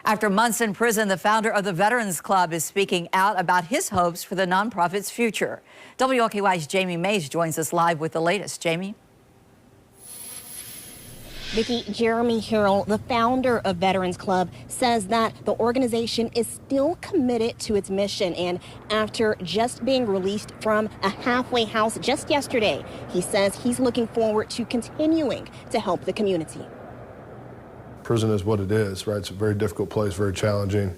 After months in prison, the founder of the Veterans Club is speaking out about his hopes for the nonprofit's future. WLKY's Jamie Mays joins us live with the latest. Jamie? Vicki, Jeremy Harrell, the founder of Veterans Club, says that the organization is still committed to its mission. And after just being released from a halfway house just yesterday, he says he's looking forward to continuing to help the community. Prison is what it is, right? It's a very difficult place, very challenging,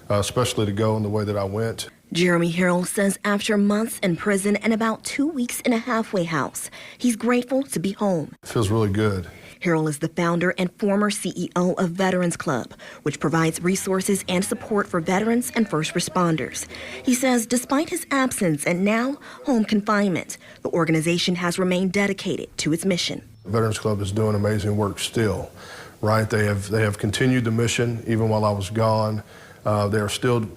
especially to go in the way that I went. Jeremy Harrell says after months in prison and about 2 weeks in a halfway house, he's grateful to be home. It feels really good. Harrell is the founder and former CEO of Veterans Club, which provides resources and support for veterans and first responders. He says despite his absence and now home confinement, the organization has remained dedicated to its mission. Veterans Club is doing amazing work still, right? They have continued the mission even while I was gone. They are still,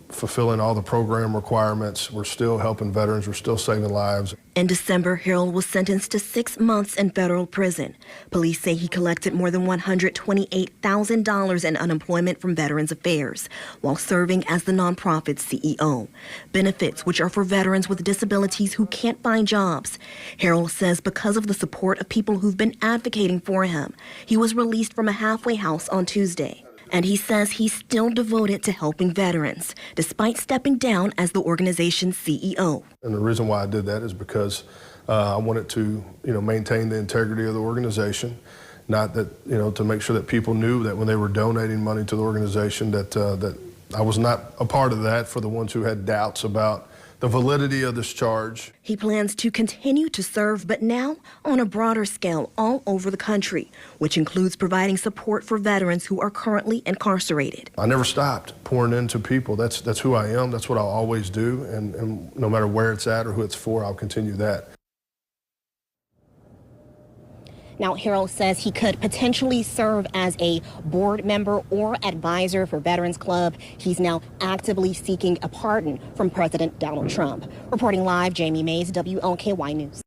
fulfilling all the program requirements. We're still helping veterans. We're still saving lives. In December, Harrell was sentenced to 6 months in federal prison. Police say he collected more than $128,000 in unemployment from Veterans Affairs while serving as the nonprofit's CEO. Benefits, which are for veterans with disabilities who can't find jobs. Harrell says because of the support of people who've been advocating for him, he was released from a halfway house on Tuesday. And he says he's still devoted to helping veterans, despite stepping down as the organization's CEO. And the reason why I did that is because I wanted to, maintain the integrity of the organization, not that, to make sure that people knew that when they were donating money to the organization that I was not a part of that for the ones who had doubts about the validity of this charge. He plans to continue to serve, but now on a broader scale all over the country, which includes providing support for veterans who are currently incarcerated. I never stopped pouring into people. That's who I am. That's what I'll always do. And no matter where it's at or who it's for, I'll continue that. Now, Harrell says he could potentially serve as a board member or advisor for Veterans Club. He's now actively seeking a pardon from President Donald Trump. Reporting live, Jamie Mays, WLKY News.